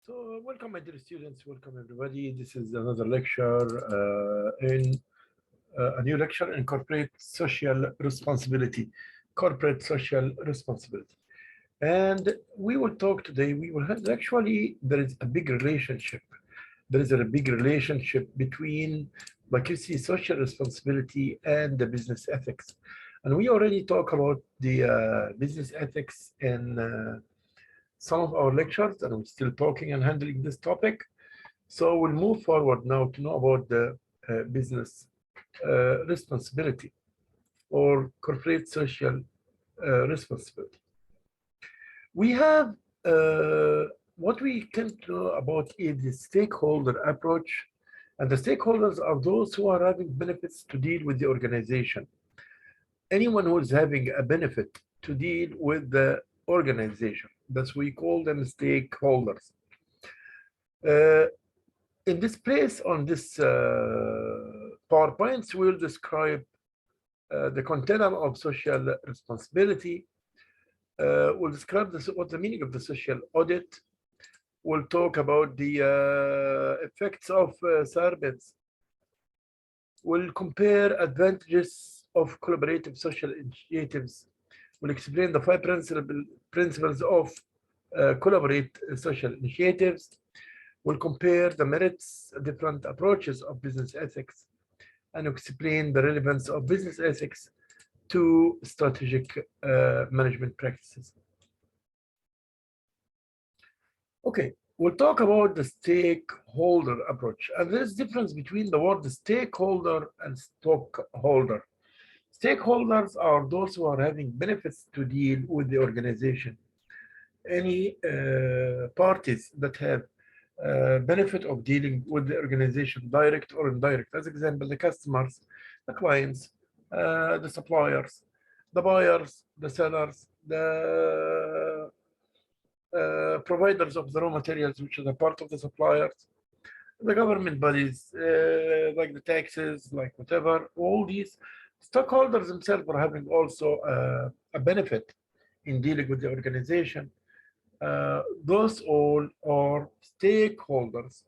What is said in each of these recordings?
So welcome, my dear students. Welcome, everybody. This is another lecture in a new lecture in corporate social responsibility. Corporate social responsibility. And we will talk today. We will have actually there is a big relationship. There is a big relationship between, like you see, social responsibility and the business ethics. And we already talk about the business ethics in some of our lectures, and we're still talking and handling this topic. So we'll move forward now to know about the business responsibility or corporate social responsibility. We have what we can know about is the stakeholder approach, and the stakeholders are those who are having benefits to deal with the organization. Anyone who is having a benefit to deal with the organization. That's we call them stakeholders. In this place on this PowerPoints, we'll describe the container of social responsibility. We'll describe what the meaning of the social audit. We'll talk about the effects of service. We'll compare advantages of collaborative social initiatives. We'll explain the 5 principles of collaborate social initiatives. We'll compare the merits, different approaches of business ethics, and explain the relevance of business ethics to strategic management practices. Okay, we'll talk about the stakeholder approach. And there's a difference between the word stakeholder and stockholder. Stakeholders are those who are having benefits to deal with the organization. Any parties that have benefit of dealing with the organization, direct or indirect. As example, the customers, the clients, the suppliers, the buyers, the sellers, the providers of the raw materials, which is a part of the suppliers, the government bodies, like the taxes, like whatever, all these stockholders themselves are having also a benefit in dealing with the organization. Those all are stakeholders.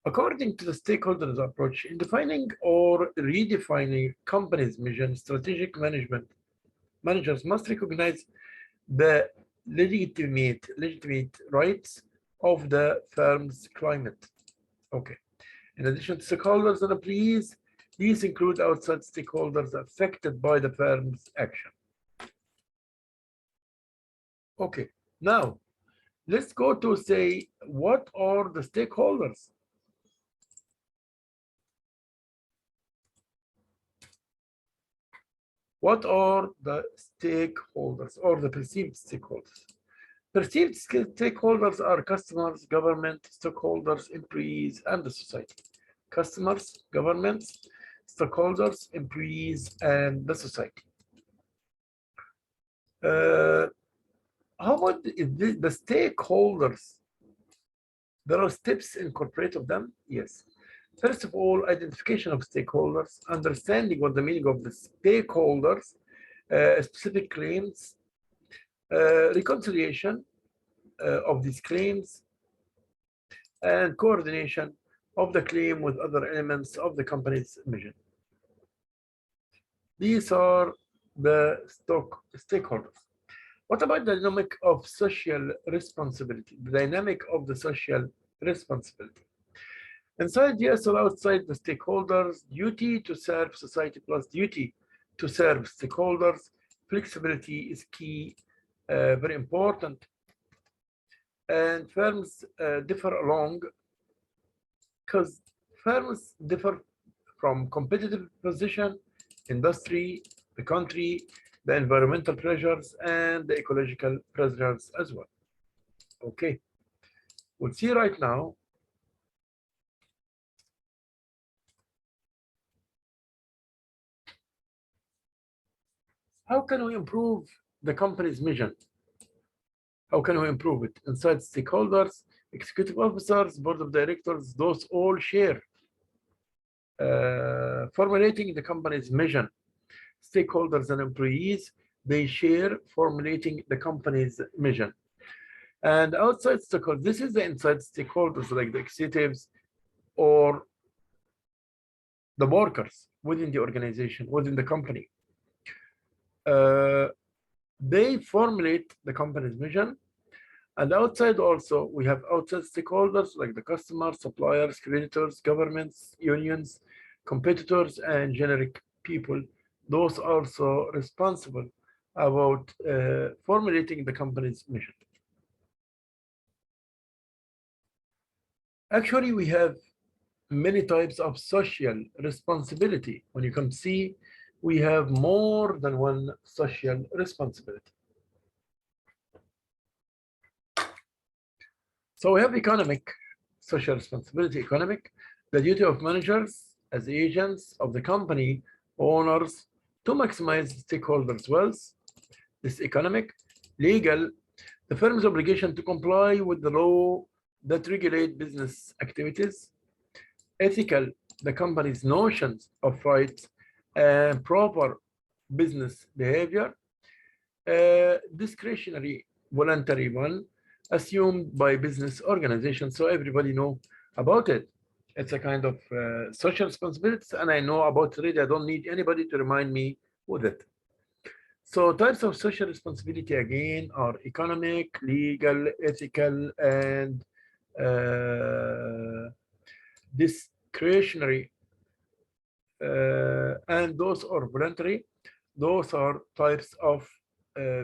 According to the stakeholders approach, in defining or redefining company's mission, strategic managers must recognize the legitimate rights of the firm's climate. Okay. In addition to stakeholders and employees, these include outside stakeholders affected by the firm's action. Okay, now let's go to say, what are the stakeholders? What are the stakeholders or the perceived stakeholders? Perceived stakeholders are customers, government, stockholders, employees, and the society. Customers, governments, stockholders, employees, and the society. How about the stakeholders? There are steps incorporated of them? Yes. First of all, identification of stakeholders, understanding what the meaning of the stakeholders, specific claims, reconciliation of these claims, and coordination of the claim with other elements of the company's mission. These are the stakeholders. What about the dynamic of social responsibility? The dynamic of the social responsibility. Inside, yes, or outside the stakeholders, duty to serve society plus duty to serve stakeholders. Flexibility is key, very important. And firms differ along, because firms differ from competitive position, industry, the country, the environmental pressures, and the ecological pressures as well. Okay, we'll see right now. How can we improve the company's mission? How can we improve it? Inside stakeholders, executive officers, board of directors, those all share formulating the company's mission. Stakeholders and employees, they share formulating the company's mission. And outside stakeholders, this is the inside stakeholders like the executives or the workers within the organization, within the company. They formulate the company's mission. And outside also, we have outside stakeholders like the customers, suppliers, creditors, governments, unions, competitors, and generic people. Those also responsible about formulating the company's mission. Actually, we have many types of social responsibility. When you come see, we have more than one social responsibility. So we have economic social responsibility. Economic, the duty of managers as agents of the company owners to maximize stakeholders' wealth. This economic. Legal, the firm's obligation to comply with the law that regulate business activities. Ethical, the company's notions of rights and proper business behavior. Discretionary, voluntary one, assumed by business organizations, so everybody know about it. It's a kind of social responsibilities, and I know about it. I don't need anybody to remind me with it. So types of social responsibility again are economic, legal, ethical, and discretionary, and those are voluntary. Those are types of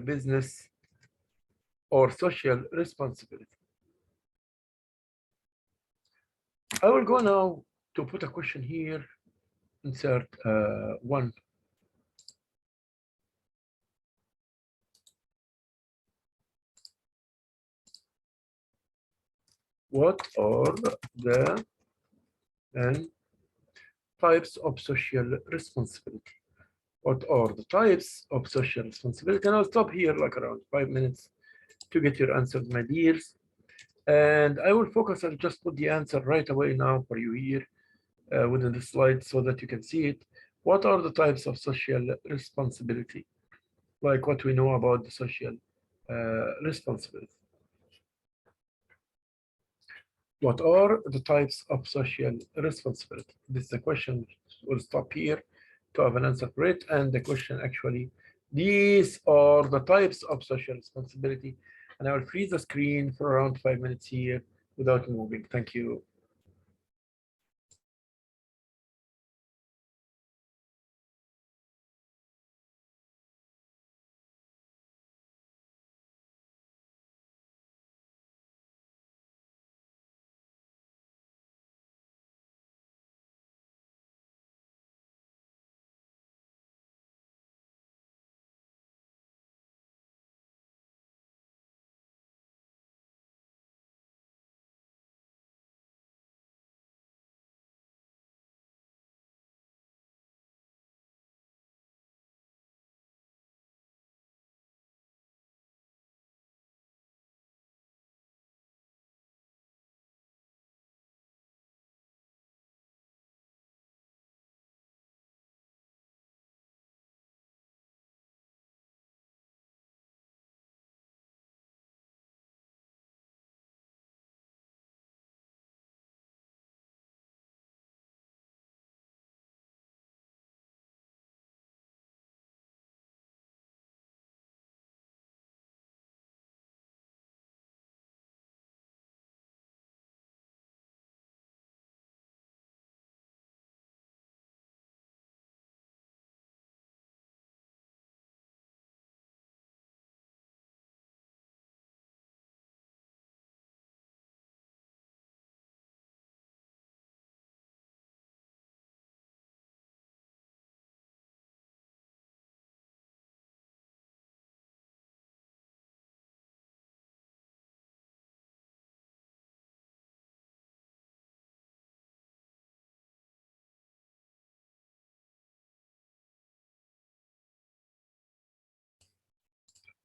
business or social responsibility. I will go now to put a question here. Insert one. What are the types of social responsibility? What are the types of social responsibility? And I'll stop here like around 5 minutes to get your answers, my dears. And I will focus and just put the answer right away now for you here within the slide so that you can see it. What are the types of social responsibility? Like what we know about the social responsibility. What are the types of social responsibility? This is the question. We'll stop here to have an answer for it. And the question actually, these are the types of social responsibility. And I will freeze the screen for around 5 minutes here without moving. Thank you.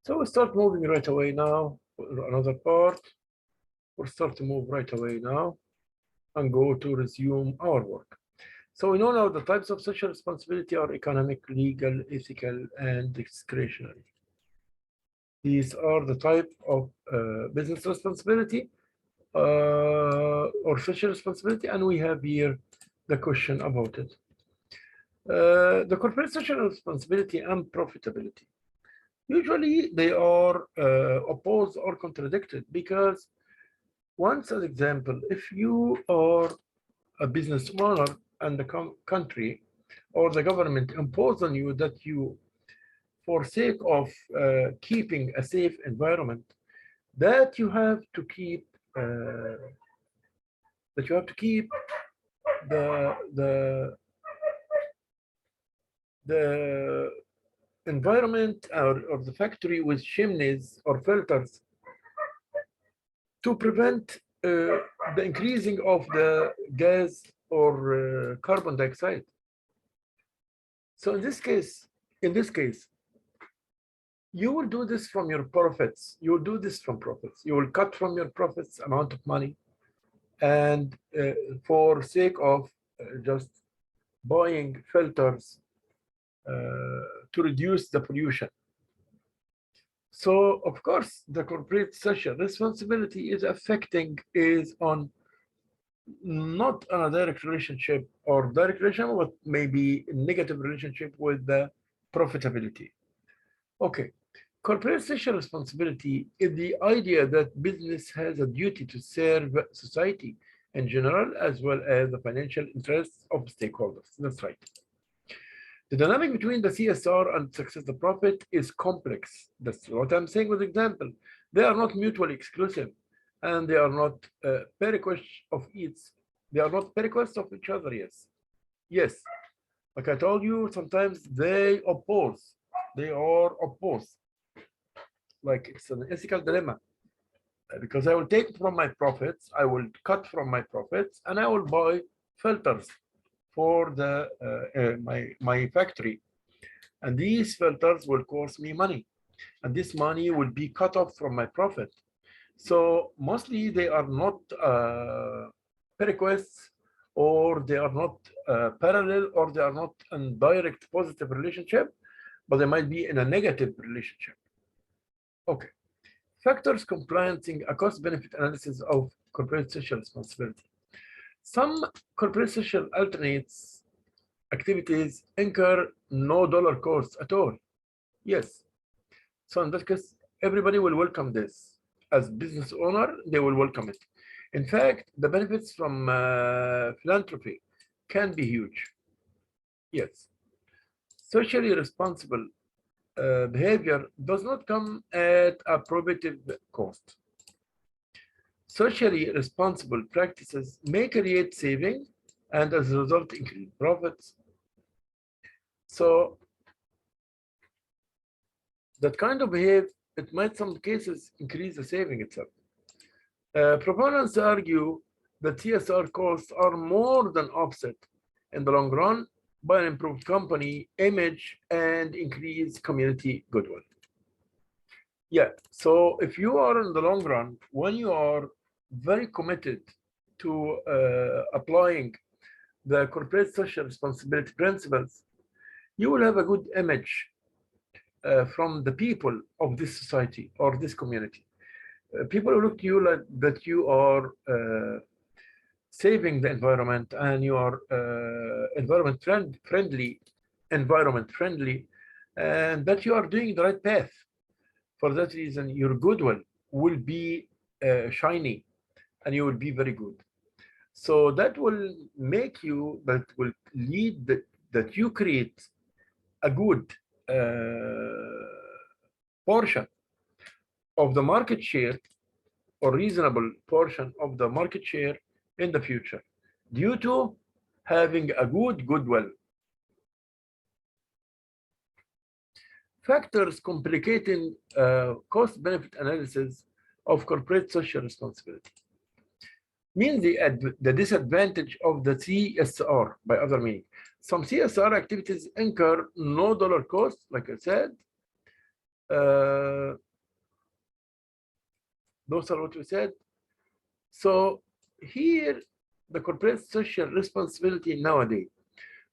So we'll start moving right away now. Another part. We'll start to move right away now and go to resume our work. So we know now the types of social responsibility are economic, legal, ethical, and discretionary. These are the type of business responsibility or social responsibility, and we have here the question about it. The corporate social responsibility and profitability. Usually they are opposed or contradicted because once, as example, if you are a business owner and the country or the government impose on you that you, for sake of keeping a safe environment, that you have to keep the environment or the factory with chimneys or filters to prevent the increasing of the gas or carbon dioxide. So in this case, you will do this from your profits. You will do this from profits. You will cut from your profits amount of money, and for sake of just buying filters to reduce the pollution. So of course, the corporate social responsibility is on not on a direct relationship or direct relationship, but maybe a negative relationship with the profitability. Okay, corporate social responsibility is the idea that business has a duty to serve society in general, as well as the financial interests of stakeholders. That's right. The dynamic between the CSR and success, the profit, is complex. That's what I'm saying with example. They are not mutually exclusive, and they are not periquest of each. They are not periquest of each other. Yes. Like I told you, sometimes they oppose. They are opposed. Like it's an ethical dilemma. Because I will take from my profits, I will cut from my profits, and I will buy filters for the my factory, and these filters will cost me money, and this money will be cut off from my profit. So mostly they are not requests, or they are not parallel, or they are not in direct positive relationship, but they might be in a negative relationship. Okay, factors comprising a cost-benefit analysis of corporate social responsibility. Some corporate social alternates activities incur no dollar cost at all. Yes. So in that case, everybody will welcome this. As business owner, they will welcome it. In fact, the benefits from philanthropy can be huge. Yes. Socially responsible behavior does not come at a prohibitive cost. Socially responsible practices may create saving and as a result increase profits. So that kind of behavior, it might in some cases increase the saving itself. Proponents argue that CSR costs are more than offset in the long run by an improved company image and increased community goodwill. Yeah, so if you are in the long run, when you are very committed to applying the corporate social responsibility principles, you will have a good image from the people of this society or this community. People will look to you like that you are saving the environment, and you are environment friendly, and that you are doing the right path. For that reason, your goodwill will be shiny, and you will be very good. So that will make you, that will lead that you create a good portion of the market share, or reasonable portion of the market share in the future, due to having a good goodwill. Factors complicating cost-benefit analysis of corporate social responsibility means the disadvantage of the CSR, by other meaning. Some CSR activities incur no dollar cost, like I said. Those are what we said. So here, the corporate social responsibility nowadays.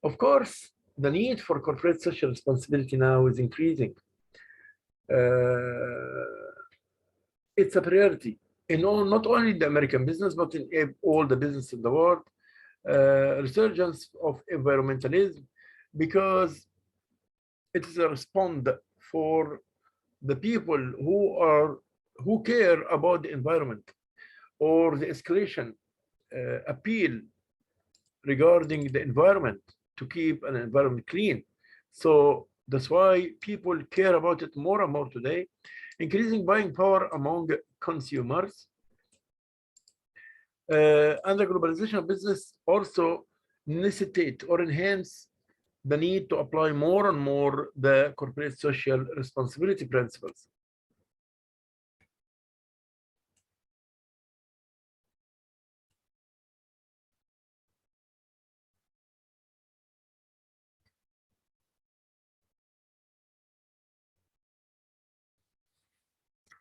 Of course, the need for corporate social responsibility now is increasing. It's a priority in all, not only the American business, but in all the business in the world. Resurgence of environmentalism, because it is a response for the people who care about the environment, or the escalation appeal regarding the environment to keep an environment clean. So that's why people care about it more and more today. Increasing buying power among consumers. And the globalization of business also necessitate or enhance the need to apply more and more the corporate social responsibility principles.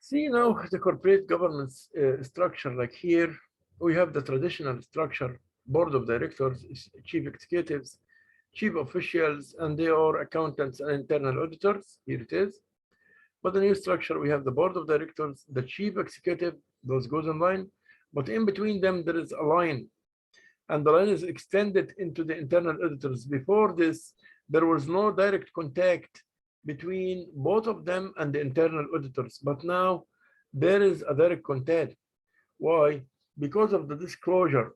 See now the corporate governance structure. Like here, we have the traditional structure: board of directors, chief executives, chief officials, and they are accountants and internal auditors. Here it is. But the new structure, we have the board of directors, the chief executive, those goes in line, but in between them there is a line, and the line is extended into the internal auditors. Before this, there was no direct contact between both of them and the internal auditors, but now there is a direct contact. Why? Because of the disclosure,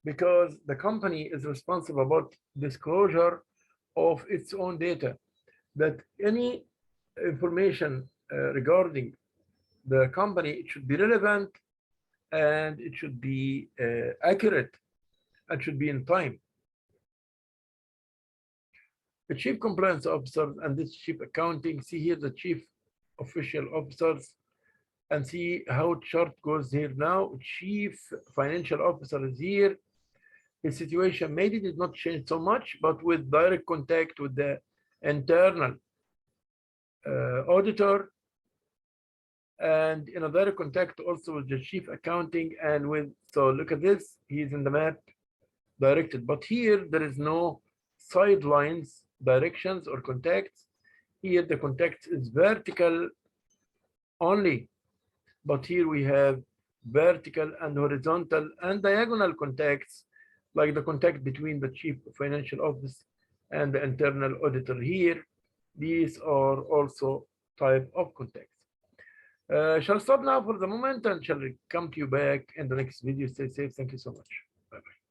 because the company is responsible about disclosure of its own data, that any information regarding the company, it should be relevant, and it should be accurate, and should be in time. The chief compliance officer and this chief accounting, see here the chief official officers, and see how chart goes here now. Chief financial officer is here. His situation maybe did not change so much, but with direct contact with the internal auditor, and in a direct contact also with the chief accounting, and with, so look at this, he's in the map directed, but here there is no sidelines directions or contacts. Here the contact is vertical only, but here we have vertical and horizontal and diagonal contacts, like the contact between the chief financial office and the internal auditor here. These are also type of contacts. Shall stop now for the moment, and shall come to you back in the next video. Stay safe. Thank you so much. Bye-bye.